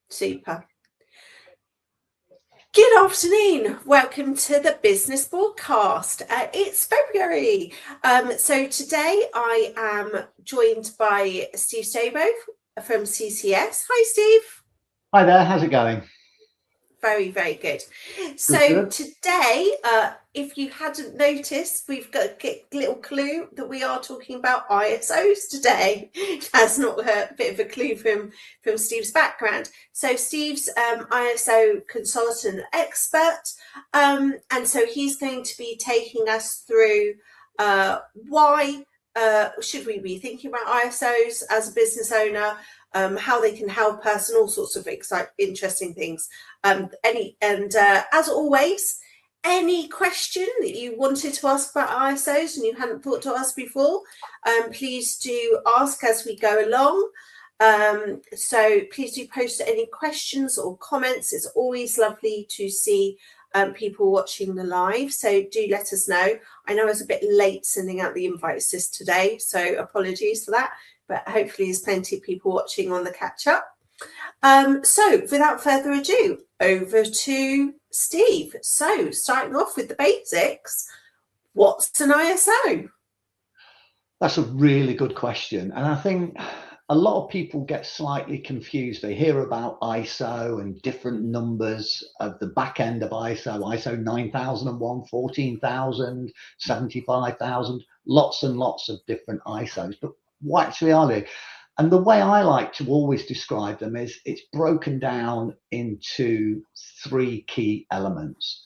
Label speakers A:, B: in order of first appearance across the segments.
A: Super. Good afternoon. Welcome to the business broadcast. It's February. So today I am joined by Steve Stobo from CCS. Hi, Steve.
B: Hi there, how's it going?
A: Very, very good. So
B: Good.
A: today, if you hadn't noticed, we've got a little clue that we are talking about ISOs today. That's not a bit of a clue from Steve's background. So Steve's ISO consultant expert, and so he's going to be taking us through why should we be thinking about ISOs as a business owner, how they can help us, and all sorts of interesting things. As always, any question that you wanted to ask about ISOs and you hadn't thought to ask before, please do ask as we go along. So please do post any questions or comments. It's always lovely to see people watching the live, so do let us know. I know I was a bit late sending out the invites today, so apologies for that, but hopefully there's plenty of people watching on the catch up. So without further ado, over to Steve. So starting off with the basics, what's an ISO?
B: That's a really good question. And I think a lot of people get slightly confused. They hear about ISO and different numbers of the back end of ISO 9001, 14,000, 75,000, lots and lots of different ISOs. But what actually are they? And the way I like to always describe them is it's broken down into three key elements.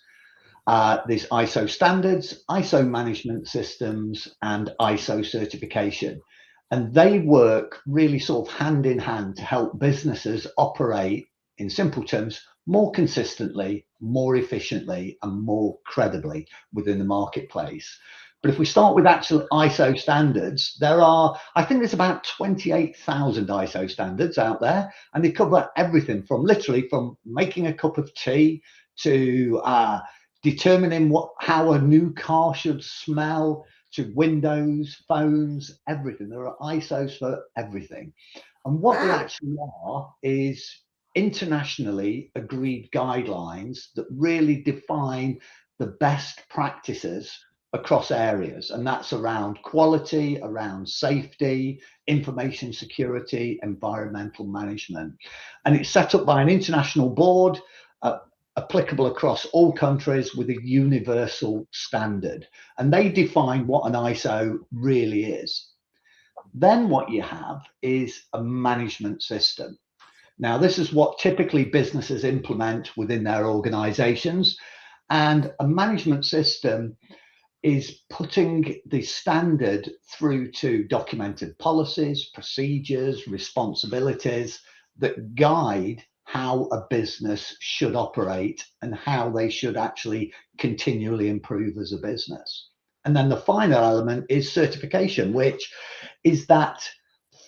B: There's ISO standards, ISO management systems, and ISO certification. And they work really sort of hand in hand to help businesses operate, in simple terms, more consistently, more efficiently, and more credibly within the marketplace. But if we start with actual ISO standards, I think there's about 28,000 ISO standards out there, and they cover everything from literally from making a cup of tea to determining how a new car should smell, to windows, phones, everything. There are ISOs for everything. And what they actually are is internationally agreed guidelines that really define the best practices across areas, and that's around quality, around safety, information security, environmental management. And it's set up by an international board, applicable across all countries with a universal standard. And they define what an ISO really is. Then what you have is a management system. Now, this is what typically businesses implement within their organizations. And a management system is putting the standard through to documented policies, procedures, responsibilities that guide how a business should operate and how they should actually continually improve as a business. And then the final element is certification, which is that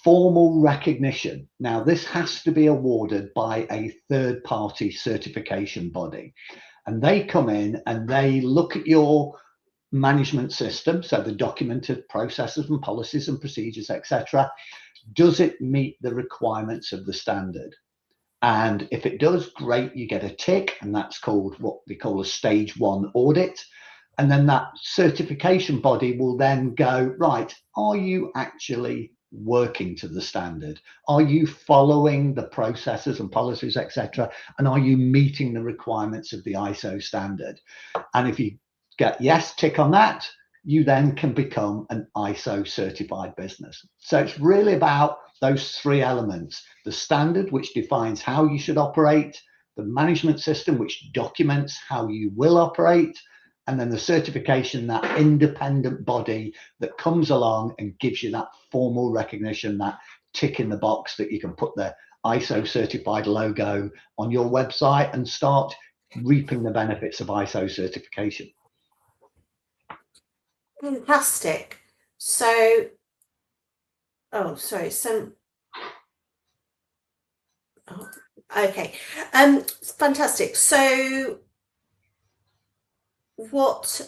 B: formal recognition. Now, this has to be awarded by a third-party certification body. And they come in and they look at your management system, so the documented processes and policies and procedures, etc. Does it meet the requirements of the standard? And if it does, great, you get a tick, and that's called what they call a stage 1 audit. And then that certification body will then go, right, are you actually working to the standard? Are you following the processes and policies, etc.? And are you meeting the requirements of the ISO standard? And if you get yes, tick on that, you then can become an ISO certified business. So it's really about those three elements: the standard, which defines how you should operate, the management system, which documents how you will operate, and then the certification, that independent body that comes along and gives you that formal recognition, that tick in the box that you can put the ISO certified logo on your website and start reaping the benefits of ISO certification.
A: Fantastic. So, oh, sorry. Okay. Fantastic. So, what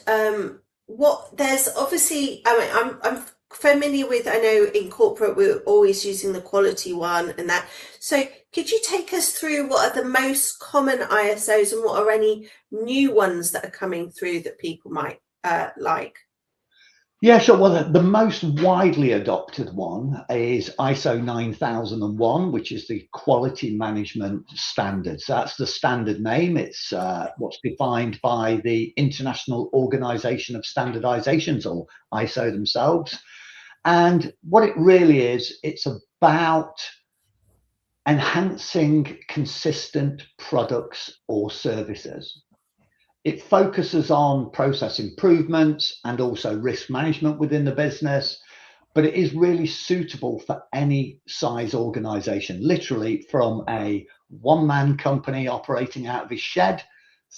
A: there's obviously, I mean, I'm familiar with, I know in corporate we're always using the quality one and that. So could you take us through what are the most common ISOs and what are any new ones that are coming through that people might like?
B: Yeah, sure. Well, the most widely adopted one is ISO 9001, which is the quality management standard. So that's the standard name. It's what's defined by the International Organization of Standardizations, or ISO themselves. And what it really is, it's about enhancing consistent products or services. It focuses on process improvements and also risk management within the business, but it is really suitable for any size organization, literally from a one-man company operating out of his shed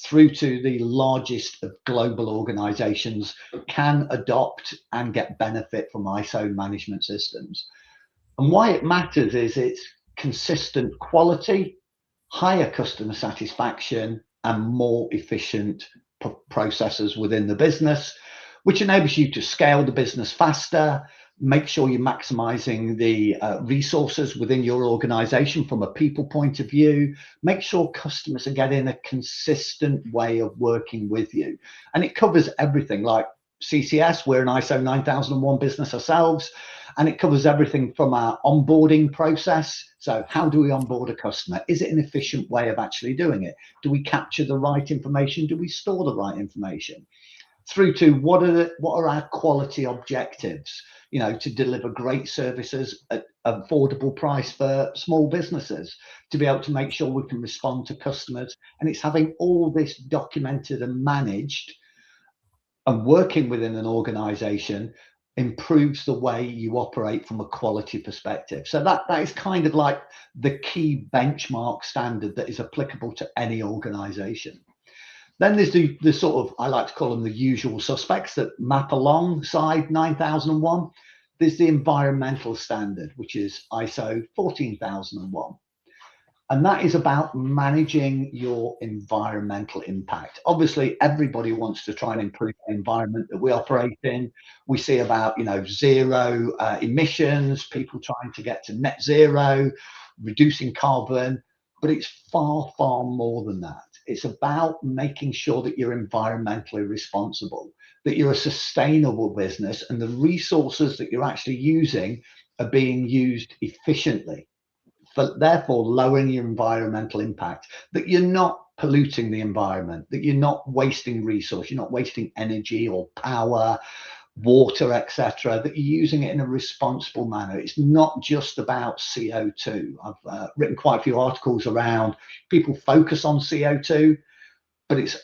B: through to the largest of global organizations can adopt and get benefit from ISO management systems. And why it matters is it's consistent quality, higher customer satisfaction, and more efficient processes within the business, which enables you to scale the business faster, make sure you're maximizing the resources within your organization from a people point of view, make sure customers are getting a consistent way of working with you. And it covers everything like CCS, we're an ISO 9001 business ourselves, and it covers everything from our onboarding process. So how do we onboard a customer? Is it an efficient way of actually doing it? Do we capture the right information? Do we store the right information? Through to what are our quality objectives, you know, to deliver great services at affordable price for small businesses, to be able to make sure we can respond to customers. And it's having all this documented and managed, and working within an organization improves the way you operate from a quality perspective. So that is kind of like the key benchmark standard that is applicable to any organization. Then there's the sort of, I like to call them the usual suspects that map alongside 9001. There's the environmental standard, which is ISO 14001. And that is about managing your environmental impact. Obviously, everybody wants to try and improve the environment that we operate in. We see about, you know, zero emissions, people trying to get to net zero, reducing carbon, but it's far, far more than that. It's about making sure that you're environmentally responsible, that you're a sustainable business, and the resources that you're actually using are being used efficiently, but therefore lowering your environmental impact, that you're not polluting the environment, that you're not wasting resource, you're not wasting energy or power, water, etc., that you're using it in a responsible manner. It's not just about CO2. I've written quite a few articles around people focus on CO2, but it's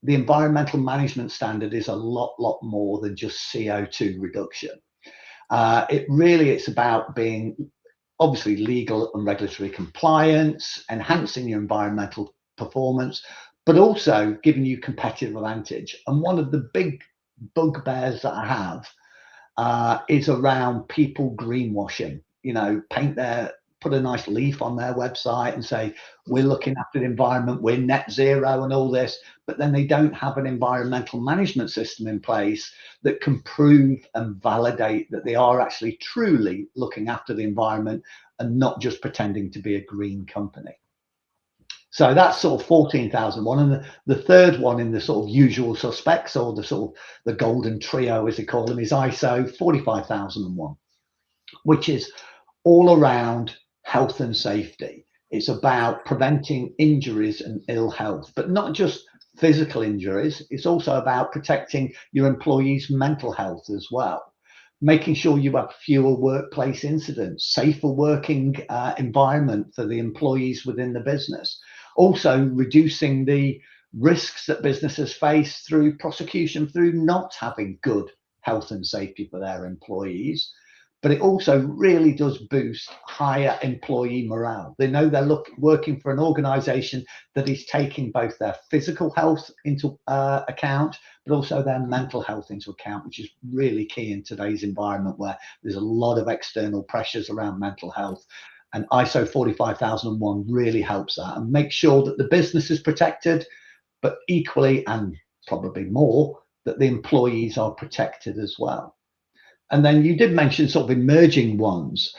B: the environmental management standard is a lot more than just CO2 reduction. It's about being obviously legal and regulatory compliance, enhancing your environmental performance, but also giving you competitive advantage. And one of the big bugbears that I have is around people greenwashing, you know, put a nice leaf on their website and say, we're looking after the environment, we're net zero and all this, but then they don't have an environmental management system in place that can prove and validate that they are actually truly looking after the environment and not just pretending to be a green company. So that's sort of 14,001. And the third one in the sort of usual suspects, or the sort of the golden trio, as they call them, is ISO 45001, which is all around health and safety. It's about preventing injuries and ill health, but not just physical injuries. It's also about protecting your employees' mental health as well, making sure you have fewer workplace incidents, safer working environment for the employees within the business. Also reducing the risks that businesses face through prosecution through not having good health and safety for their employees. But it also really does boost higher employee morale. They know they're working for an organization that is taking both their physical health into account, but also their mental health into account, which is really key in today's environment where there's a lot of external pressures around mental health. And ISO 45001 really helps that and makes sure that the business is protected, but equally and probably more, that the employees are protected as well. And then you did mention sort of emerging ones.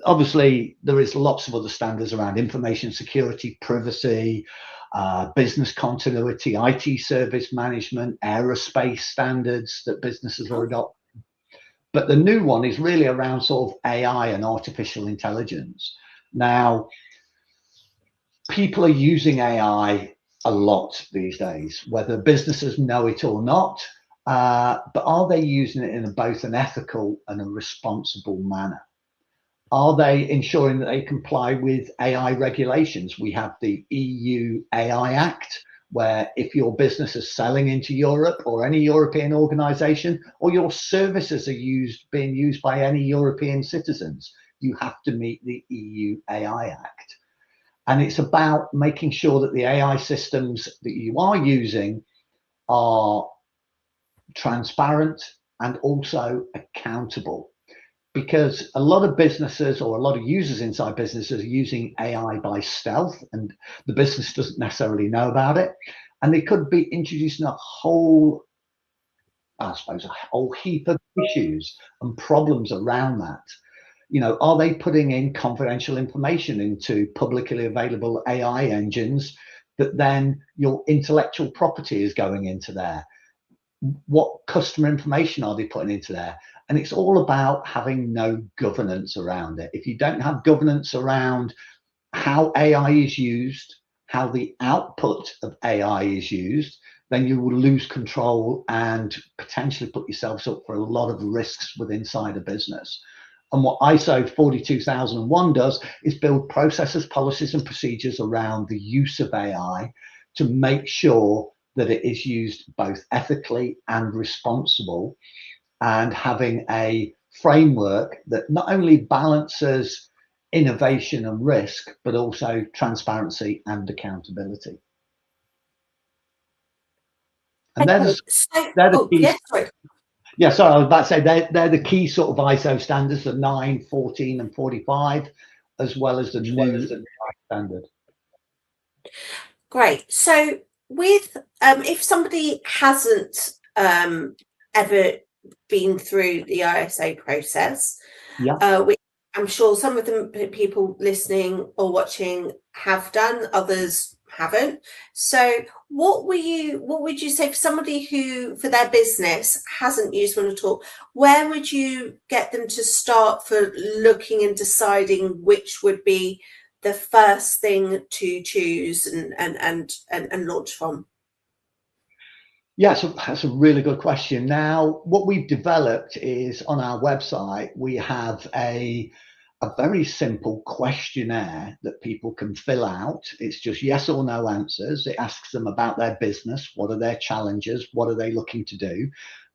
B: Obviously, there is lots of other standards around information security, privacy, business continuity, IT service management, aerospace standards that businesses are adopting. But the new one is really around sort of AI and artificial intelligence. Now, people are using AI a lot these days, whether businesses know it or not. But are they using it in both an ethical and a responsible manner? Are they ensuring that they comply with AI regulations? We have the EU AI Act, where if your business is selling into Europe or any European organization, or your services are being used by any European citizens, you have to meet the EU AI Act. And it's about making sure that the AI systems that you are using are transparent and also accountable, because a lot of businesses or a lot of users inside businesses are using AI by stealth, and the business doesn't necessarily know about it. And they could be introducing a whole, I suppose, a whole heap of issues and problems around that. You know, are they putting in confidential information into publicly available AI engines that then your intellectual property is going into there? What customer information are they putting into there? And it's all about having no governance around it. If you don't have governance around how AI is used, how the output of AI is used, then you will lose control and potentially put yourselves up for a lot of risks with inside a business. And what ISO 42001 does is build processes, policies, and procedures around the use of AI to make sure that it is used both ethically and responsible, and having a framework that not only balances innovation and risk, but also transparency and accountability. And they're the key.
A: Yes, sorry.
B: Yeah, sorry, I was about to say they're the key sort of ISO standards, the 9, 14, and 45, as well as the new standard.
A: Great. So with if somebody hasn't ever been through the ISO process,
B: yeah,
A: which I'm sure some of the people listening or watching have done, others haven't. So what would you say for somebody who for their business hasn't used one at all? Where would you get them to start for looking and deciding which would be the first thing to choose and launch from?
B: Yeah, so that's a really good question. Now, what we've developed is on our website, we have a very simple questionnaire that people can fill out. It's just yes or no answers. It asks them about their business. What are their challenges? What are they looking to do?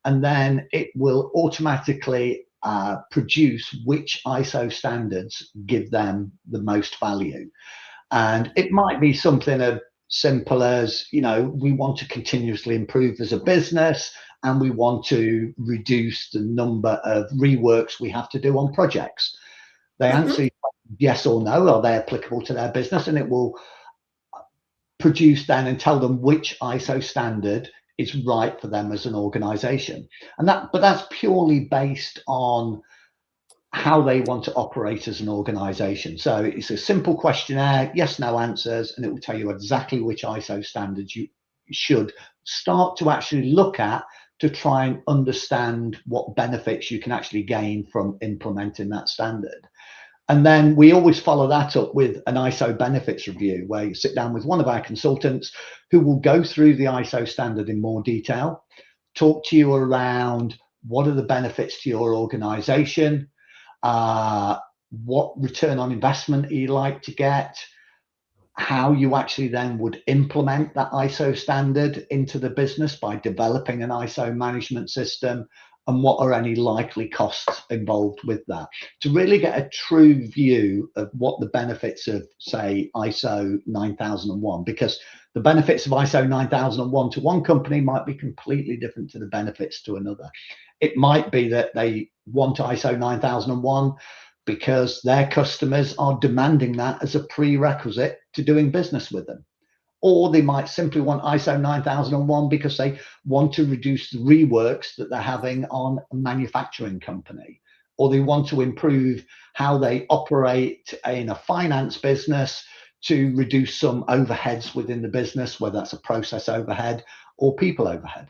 B: And then it will automatically produce which ISO standards give them the most value. And it might be something as simple as, you know, we want to continuously improve as a business and we want to reduce the number of reworks we have to do on projects. They answer yes or no, are they applicable to their business? And it will produce then and tell them which ISO standard is right for them as an organization. But that's purely based on how they want to operate as an organization. So it's a simple questionnaire, yes, no answers, and it will tell you exactly which ISO standards you should start to actually look at to try and understand what benefits you can actually gain from implementing that standard. And then we always follow that up with an ISO benefits review, where you sit down with one of our consultants who will go through the ISO standard in more detail, talk to you around what are the benefits to your organization, what return on investment you like to get, how you actually then would implement that ISO standard into the business by developing an ISO management system, and what are any likely costs involved with that, to really get a true view of what the benefits of, say, ISO 9001, because the benefits of ISO 9001 to one company might be completely different to the benefits to another. It might be that they want ISO 9001 because their customers are demanding that as a prerequisite to doing business with them. or they might simply want ISO 9001 because they want to reduce the reworks that they're having on a manufacturing company, or they want to improve how they operate in a finance business to reduce some overheads within the business, whether that's a process overhead or people overhead.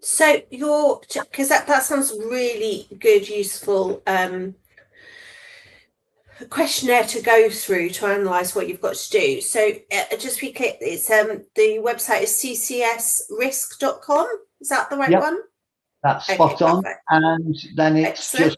A: So because that sounds really good, useful questionnaire to go through to analyze what you've got to do. So just be clear, it's the website is ccsrisk.com. Is that the right
B: Yep,
A: one?
B: that's
A: Okay,
B: spot on.
A: perfect.
B: And then it's
A: Excellent.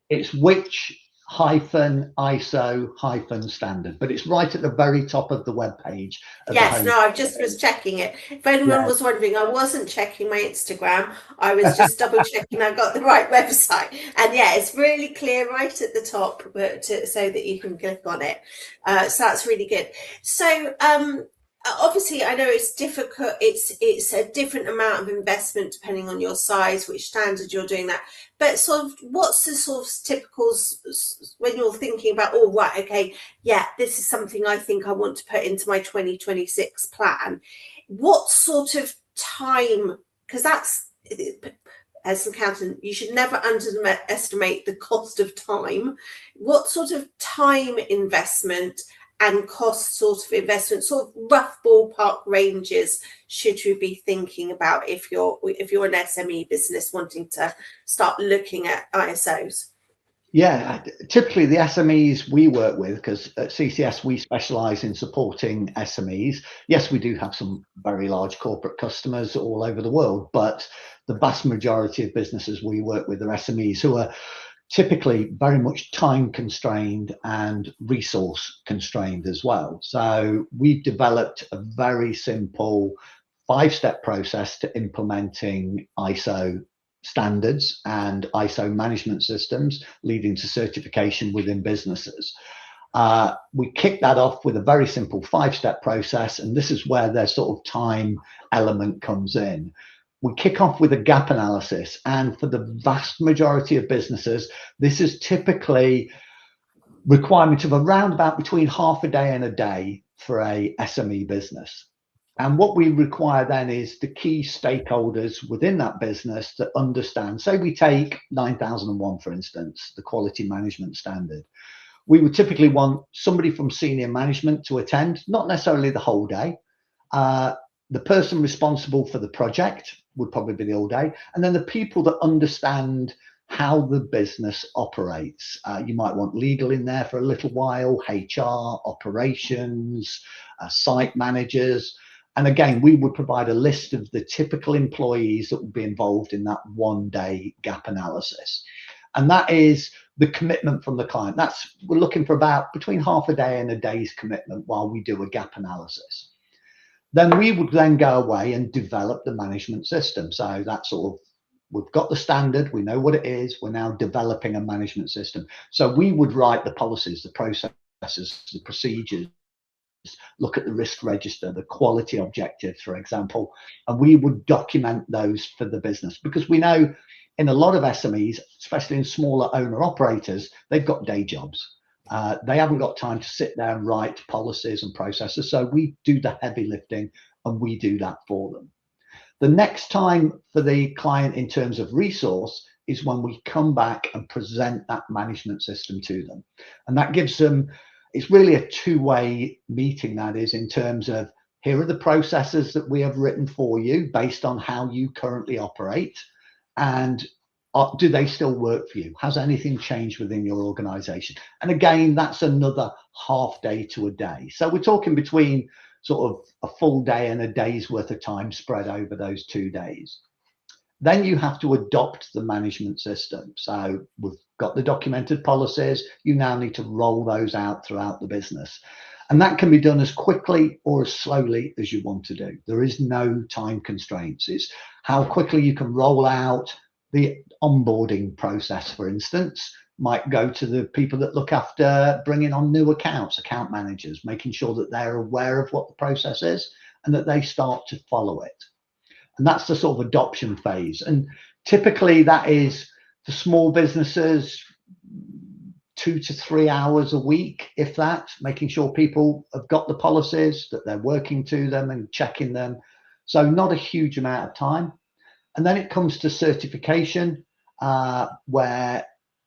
B: it's which ISO standard, but it's right at the very top of the web page.
A: Yes, no, I just was checking it. If anyone was wondering, I wasn't checking my Instagram. I was just double checking I got the right website. And yeah, it's really clear right at the top, but so that you can click on it. So that's really good. So obviously, I know it's difficult. It's a different amount of investment depending on your size, which standard you're doing that. But sort of, what's the sort of typical when you're thinking about, oh, right, okay, yeah, this is something I think I want to put into my 2026 plan. What sort of time, because that's, as an accountant, you should never underestimate the cost of time. What sort of time investment and cost sort of investment, sort of rough ballpark ranges should you be thinking about if you're an SME business wanting to start looking at ISOs?
B: Yeah, typically the SMEs we work with, because at CCS we specialise in supporting SMEs. Yes, we do have some very large corporate customers all over the world, but the vast majority of businesses we work with are SMEs who are typically very much time constrained and resource constrained as well. So we've developed a very simple 5-step process to implementing ISO standards and ISO management systems, leading to certification within businesses. We kick that off with a very simple 5-step process, and this is where their sort of time element comes in. We kick off with a gap analysis, and for the vast majority of businesses, this is typically requirement of around about between half a day and a day for a SME business. And what we require then is the key stakeholders within that business to understand. Say we take 9001, for instance, the quality management standard. We would typically want somebody from senior management to attend, not necessarily the whole day. The person responsible for the project would probably be the whole day. And then the people that understand how the business operates. You might want legal in there for a little while, HR, operations, site managers. And again, we would provide a list of the typical employees that would be involved in that 1-day gap analysis. And that is the commitment from the client. We're looking for about between half a day and a day's commitment while we do a gap analysis. Then we would then go away and develop the management system. So that's sort of, we've got the standard, we know what it is, we're now developing a management system. So we would write the policies, the processes, the procedures, look at the risk register, the quality objectives, for example, and we would document those for the business, because we know in a lot of SMEs, especially in smaller owner operators, they've got day jobs. They haven't got time to sit there and write policies and processes. So we do the heavy lifting and we do that for them. The next time for the client in terms of resource is when we come back and present that management system to them. And that gives them, it's really a two-way meeting, that is, in terms of here are the processes that we have written for you based on how you currently operate, and do they still work for you? Has anything changed within your organization? And again, that's another half day to a day. So we're talking between sort of a full day and a day's worth of time spread over those 2 days. Then you have to adopt the management system. So we've got the documented policies. You now need to roll those out throughout the business. And that can be done as quickly or as slowly as you want to do. There is no time constraints. It's how quickly you can roll out. The onboarding process, for instance, might go to the people that look after bringing on new accounts, account managers, making sure that they're aware of what the process is and that they start to follow it. And that's the sort of adoption phase. And typically that is for small businesses, 2 to 3 hours a week, if that, making sure people have got the policies, that they're working to them and checking them. So not a huge amount of time. And then it comes to certification, where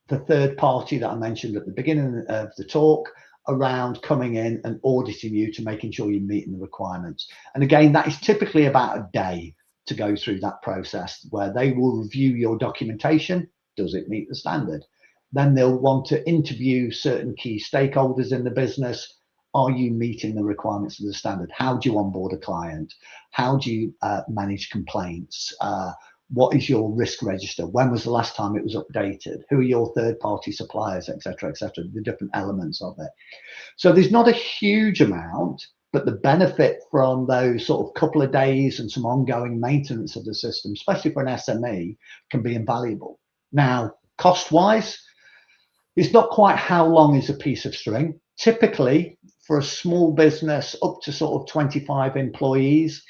B: the third party that I mentioned at the beginning of the talk around coming in and auditing you to making sure you're meeting the requirements. And again, that is typically about a day to go through that process, where they will review your documentation. Does it meet the standard? Then they'll want to interview certain key stakeholders in the business. Are you meeting the requirements of the standard? How do you onboard a client? How do you manage complaints? What is your risk register? When was the last time it was updated? Who are your third-party suppliers, etc., etc., the different elements of it. So there's not a huge amount, but the benefit from those sort of couple of days and some ongoing maintenance of the system, especially for an SME, can be invaluable. Now, cost-wise, it's not quite how long is a piece of string. Typically, for a small business up to sort of 25 employees,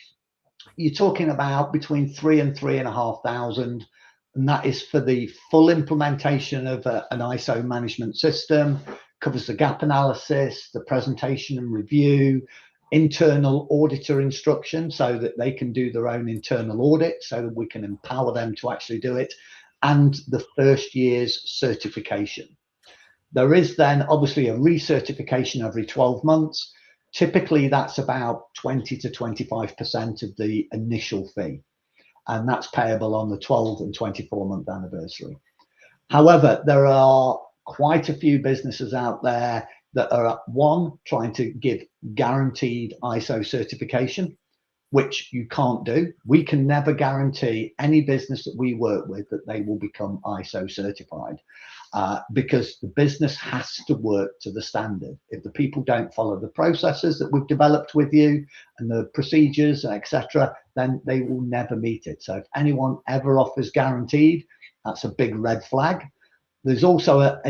B: you're talking about between 3,000 and 3,500, and that is for the full implementation of an ISO management system. Covers the gap analysis, the presentation and review, internal auditor instruction so that they can do their own internal audit, so that we can empower them to actually do it, and the first year's certification. There is then obviously a recertification every 12 months. Typically, that's about 20 to 25% of the initial fee, and that's payable on the 12 and 24-month anniversary. However, there are quite a few businesses out there that are, one, trying to give guaranteed ISO certification, which you can't do. We can never guarantee any business that we work with that they will become ISO certified, because the business has to work to the standard. If the people don't follow the processes that we've developed with you and the procedures, etc., then they will never meet it. So if anyone ever offers guaranteed, that's a big red flag. There's also a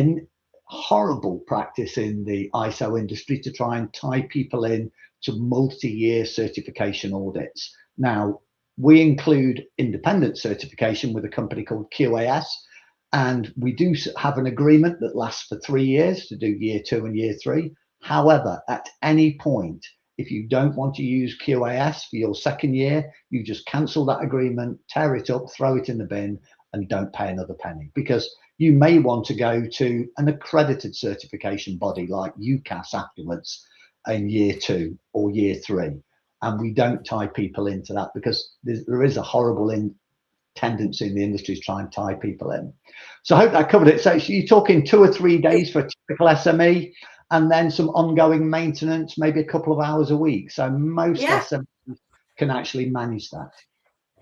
B: horrible practice in the ISO industry to try and tie people in to multi-year certification audits. Now, we include independent certification with a company called QAS, and we do have an agreement that lasts for 3 years to do year 2 and year 3. However, at any point, if you don't want to use QAS for your second year, you just cancel that agreement, tear it up, throw it in the bin, and don't pay another penny, because you may want to go to an accredited certification body like UCAS afterwards in year 2 or year 3. And we don't tie people into that, because there is a horrible tendency in the industry to try and tie people in. So I hope that covered it. So you're talking 2 or 3 days for a typical SME, and then some ongoing maintenance, maybe a couple of hours a week. So most SMEs can actually manage that.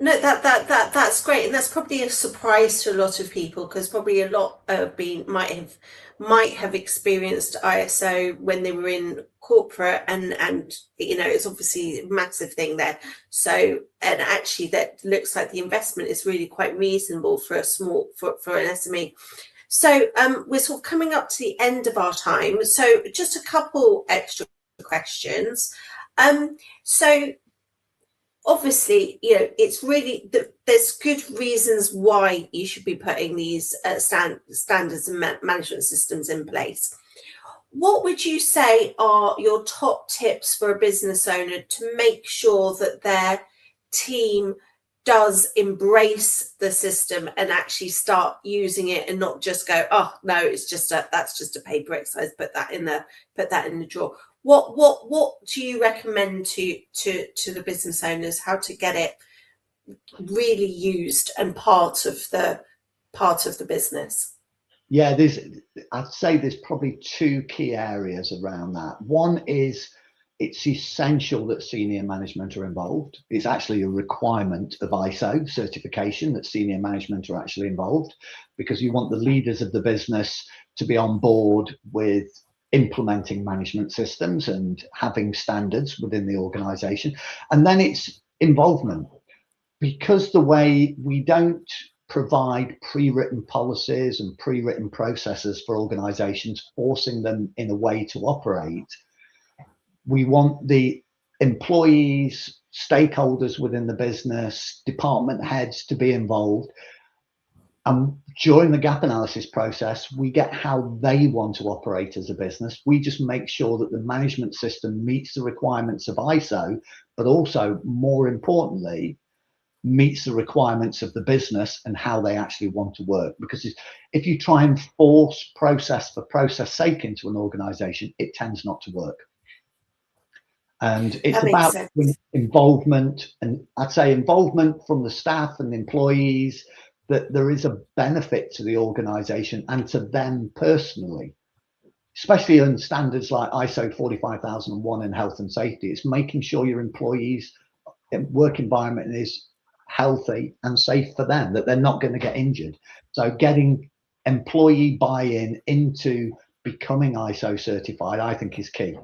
A: No, that's great, and that's probably a surprise to a lot of people, because probably a lot of might have experienced ISO when they were in corporate, and you know, it's obviously a massive thing there. So, and actually, that looks like the investment is really quite reasonable for a small for an SME. So, we're sort of coming up to the end of our time. So, just a couple extra questions. So, obviously, you know, it's really there's good reasons why you should be putting these standards and management systems in place. What would you say are your top tips for a business owner to make sure that their team does embrace the system and actually start using it, and not just go, oh no, it's just that's just a paper exercise, put that in the drawer? What do you recommend to the business owners, how to get it really used and part of the business?
B: Yeah, I'd say there's probably 2 key areas around that. One is it's essential that senior management are involved. It's actually a requirement of ISO certification that senior management are actually involved, because you want the leaders of the business to be on board with implementing management systems and having standards within the organization. And then it's involvement, because the way we don't provide pre-written policies and pre-written processes for organizations, forcing them in a way to operate, we want the employees, stakeholders within the business, department heads to be involved. And during the gap analysis process, we get how they want to operate as a business. We just make sure that the management system meets the requirements of ISO, but also, more importantly, meets the requirements of the business and how they actually want to work. Because if you try and force process for process sake into an organization, it tends not to work. And it's about involvement, and I'd say involvement from the staff and employees, that there is a benefit to the organization and to them personally, especially in standards like ISO 45001 in health and safety. It's making sure your employees' work environment is healthy and safe for them, that they're not going to get injured. So getting employee buy-in into becoming ISO certified, I think, is key.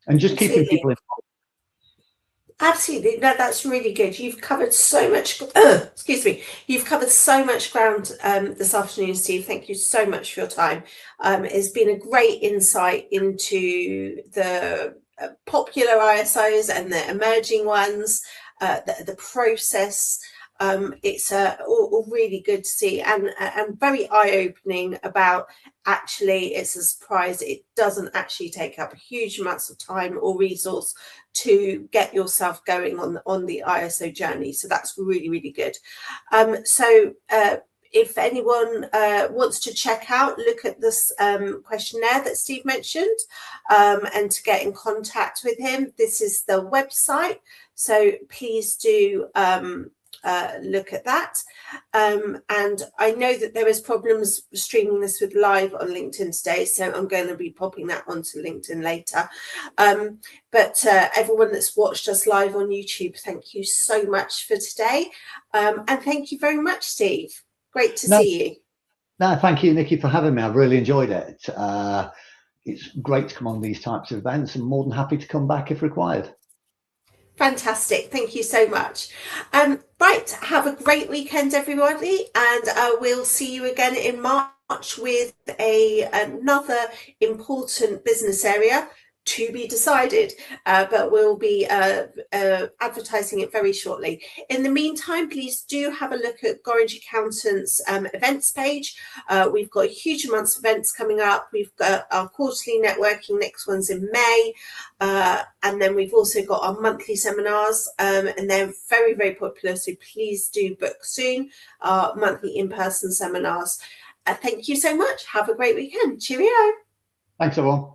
B: And just keeping people involved.
A: Absolutely, no, that's really good. You've covered so much. Excuse me. You've covered so much ground this afternoon, Steve. Thank you so much for your time. It's been a great insight into the popular ISOs and the emerging ones, the process. It's all really good to see, and very eye-opening about, actually, it's a surprise. It doesn't actually take up huge amounts of time or resource to get yourself going on the ISO journey. So that's really, really good. If anyone wants to check out, look at this questionnaire that Steve mentioned, and to get in contact with him, this is the website. So please do look at that. And I know that there is problems streaming this with live on LinkedIn today, so I'm going to be popping that onto LinkedIn later. But everyone that's watched us live on YouTube, thank you so much for today. And thank you very much, Steve. Great to see you.
B: No, thank you, Nikki, for having me. I've really enjoyed it. It's great to come on these types of events, and more than happy to come back if required.
A: Fantastic. Thank you so much. Right. Have a great weekend, everybody. And we'll see you again in March with another important business area to be decided, but we'll be advertising it very shortly. In the meantime, please do have a look at Gorringe Accountants events page. We've got huge amounts of events coming up. We've got our quarterly networking, next one's in May, and then we've also got our monthly seminars, and they're very, very popular, so please do book soon our monthly in-person seminars. Thank you so much. Have a great weekend. Cheerio.
B: Thanks, everyone.